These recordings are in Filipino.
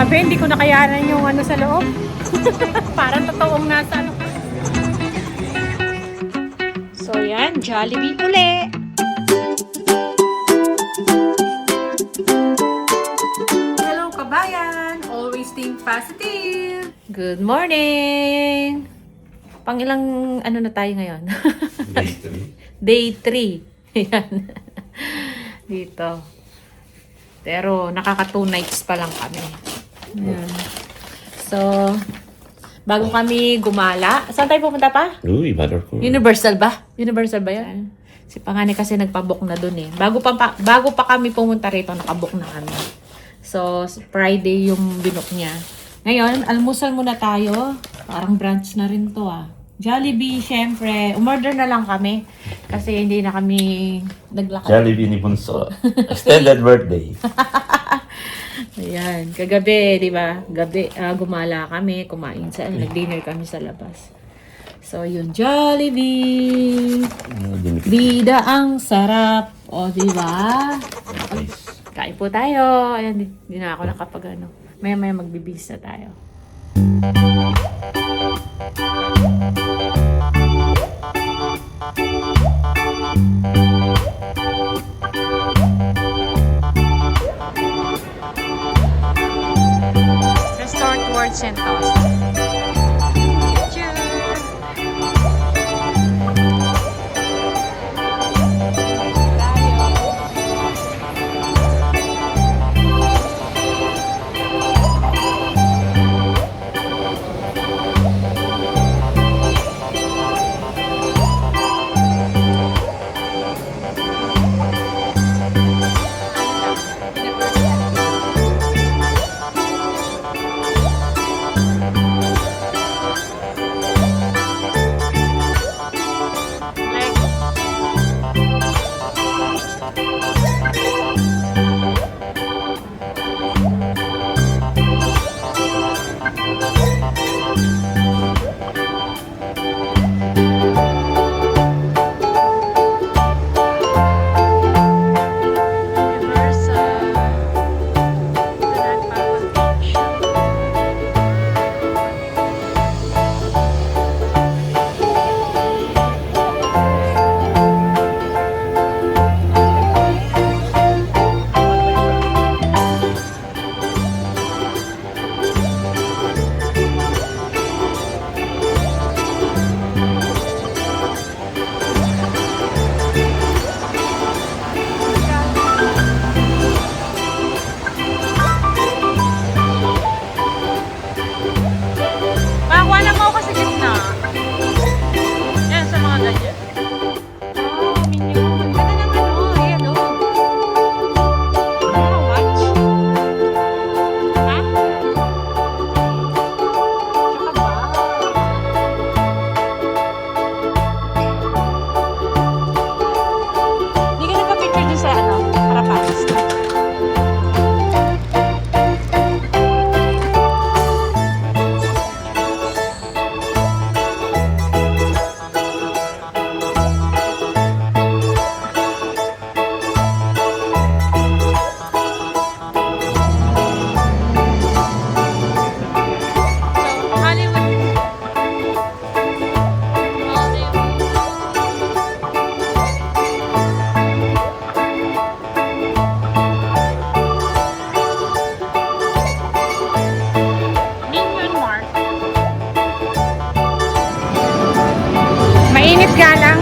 Grabe, hindi ko nakayanan yung ano sa loob. Parang totoong nasa ano. So yan, Jollibee uli. Hello kabayan! Always think positive! Good morning! Pang ilang ano na tayo ngayon? Day 3. Ayan. Dito. Pero nakaka 2 nights pa lang kami. Ayan. So, bago kami gumala. Saan tayo pupunta pa? Uy, Mothercore. Universal ba? Universal ba yan? Si Pangani kasi nagpabook na dun eh. Bago pa kami pumunta rito, nakabook na kami. So, Friday yung binook niya. Ngayon, almusal muna tayo. Parang brunch na rin to ah. Jollibee, syempre. Umorder na lang kami. Kasi hindi na kami naglakad. Jollibee ni Bunso. Extended birthday. Ayan. Kagabi, di ba? Gabi, gumala kami. Kumain sa, nag-dinner kami sa labas. So, yun. Jollibee. Bida ang sarap. O, di ba? Nice. Kain po tayo. Ayan, di na ako nakapag ano. Maya-maya magbibis na tayo. Restaurant World Centos. Mainit nga lang.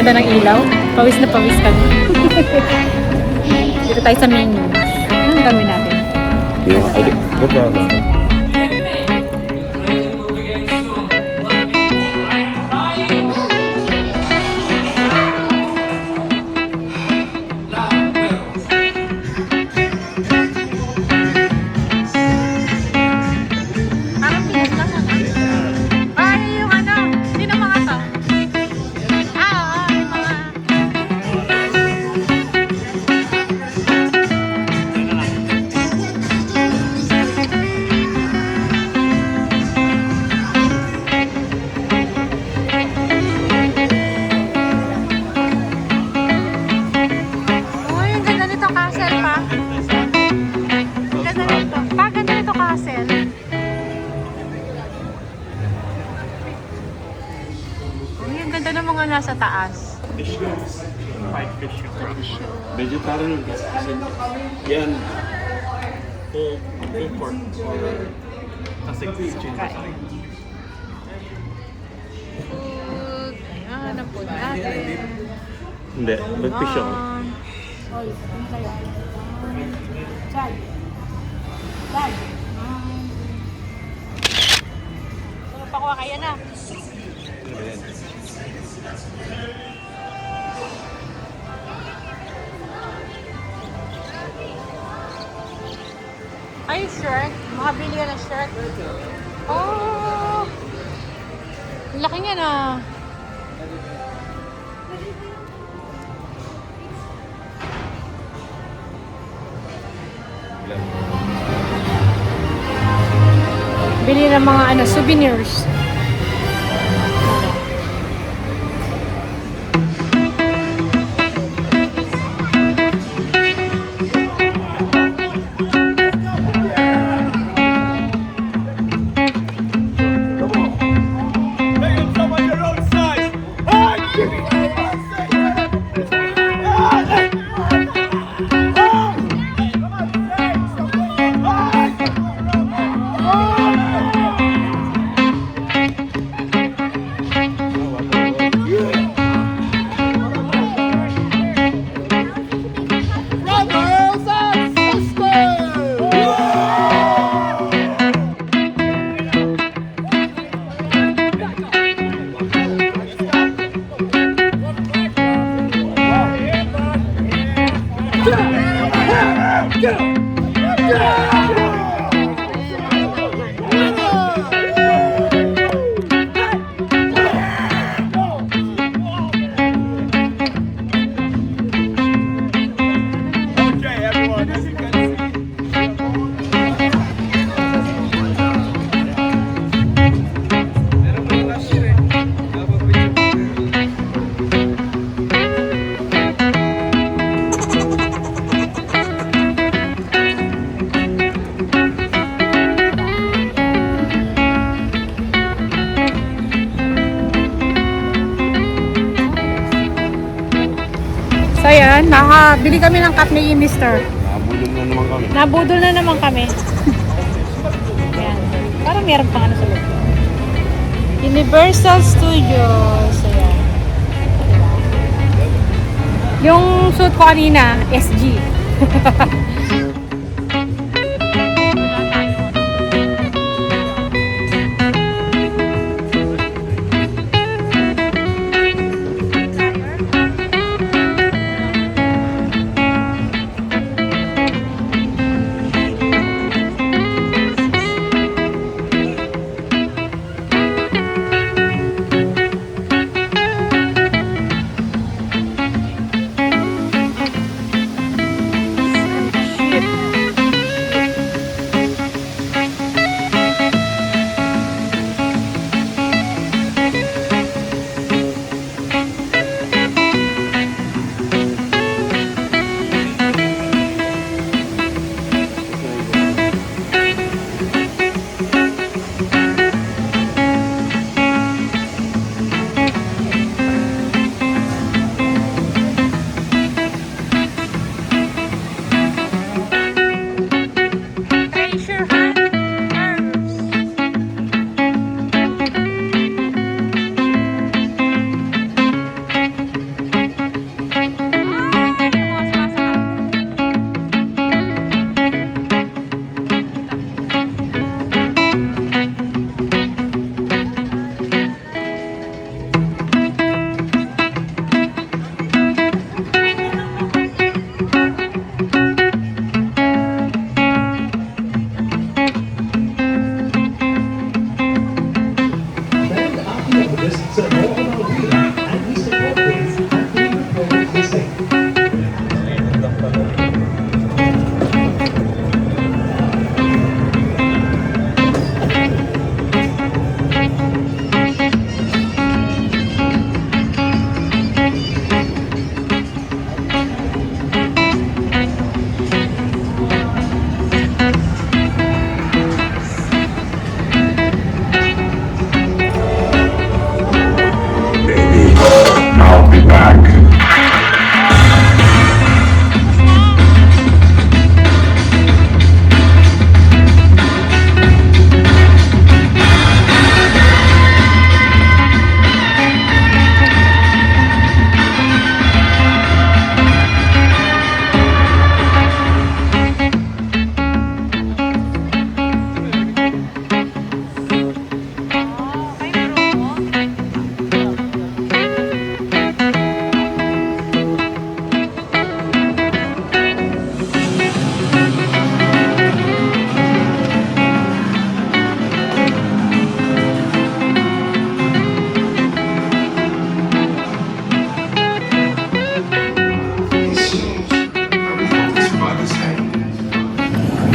ganda ng ilaw. Pawis na pawis kami. Dito tayo sa menu. Anong gawin natin? Yung, ba't ba? Parang bilis lang ano? Ay, yung ano? Sino mga to? Oo, yung mga... Uy, ang ganda nito castle pa. Ang ganda nito. Ganda nito castle. Uy, ang ganda ng mga nasa taas. Vegetarian kasi yan full pork kasi chicken. Food. Ayan, ang food natin. Hindi, nag-fish ako. Pakuha kaya na. Ay, shirt. Makabili ka ng shirt. Oh! Ang laki niya na. Bili ng mga ano, souvenirs. So ayan, nakabili kami ng cup ni Mr. Nabulong na naman kami. Nabudol na naman kami. Ayan. Parang meron pang ano sa loob. Universal Studios. Ayan. Yung suit ko kanina, SG.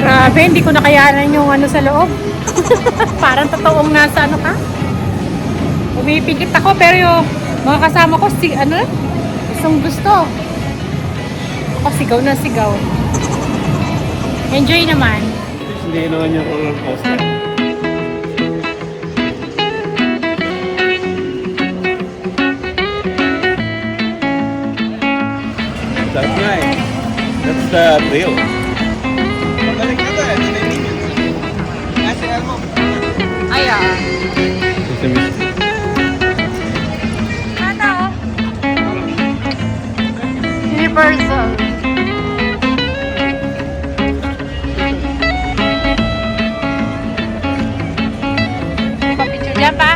Grabe, hindi ko nakayanan yung ano sa loob. Parang totoong nasa ano ka. Umipikit ako pero yung mga kasama ko, gustong gusto. Ako sigaw na sigaw. Enjoy naman. Hindi naman yung roller coaster. That's nice. That's the thrill. Ayan. Sesame Street. Ano? Universal. Pa-picture dyan pa?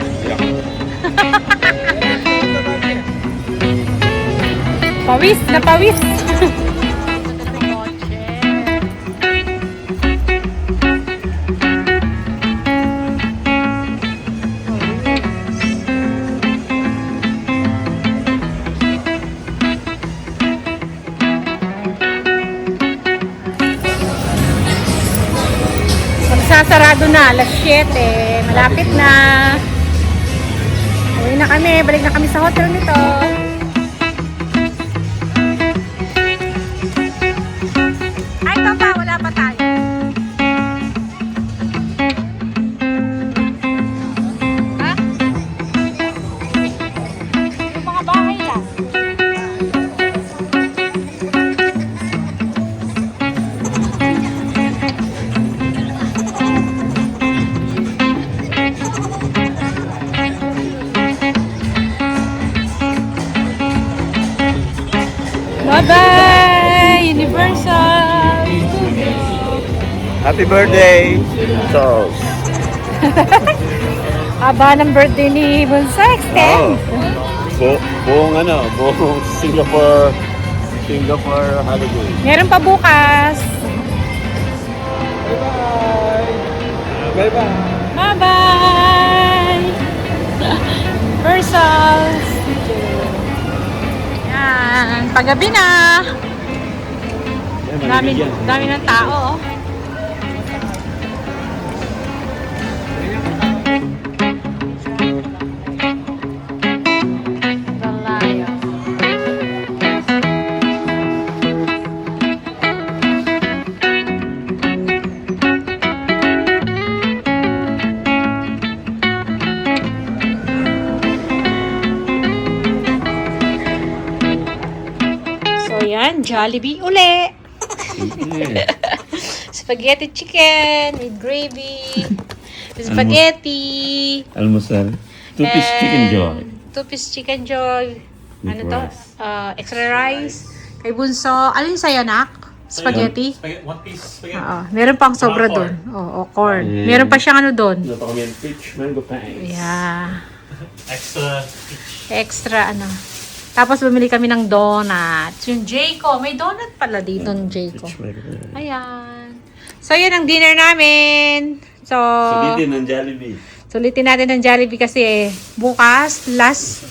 Pawis na pawis. Magsasarado na, alas 7. Malapit na. Uwi na kami. Balik na kami sa hotel nito. Ay, papa, wala pa tayo. Ha? Yung mga bahay lang. Bye-bye! Universal! Happy birthday, Charles. Aba ng birthday ni Bunso, extend! Buong Singapore holiday. Meron pa bukas! Bye-bye. Bye-bye! Universals! Yan, paggabi na! Dami ng tao, oh. Dalayo. So yan, Jollibee uli! Spaghetti chicken with gravy. Spaghetti. Almusal. Two-piece chicken joy. Two-piece chicken joy. With Ano to? rice. Extra rice. Kay Bunso. Alin sa'yo, nak? Spaghetti? One piece spaghetti. Oo. Meron pang sobra Corn. dun. Oo, corn. Mm. Meron pa siyang ano dun. Luto kami ng peach mango pies. Yeah. Extra. Extra ano. Tapos bumili kami ng donuts. Yung Jayco. May donut pala dito ng Jayco. Peach mango pies. Ayan. So, yan ang dinner namin. So, Sulitin ng Jollibee. sulitin natin ng Jollibee kasi bukas, last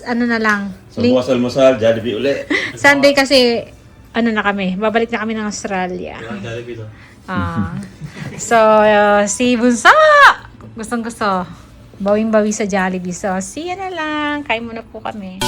ano na lang. So bukas almusal, Jollibee uli. Sunday kasi, ano na kami, babalik na kami ng Australia. Jollibee to. So, si Bunso, gustong gusto, bawing-bawi sa Jollibee. So, see you na lang. Kain muna po kami.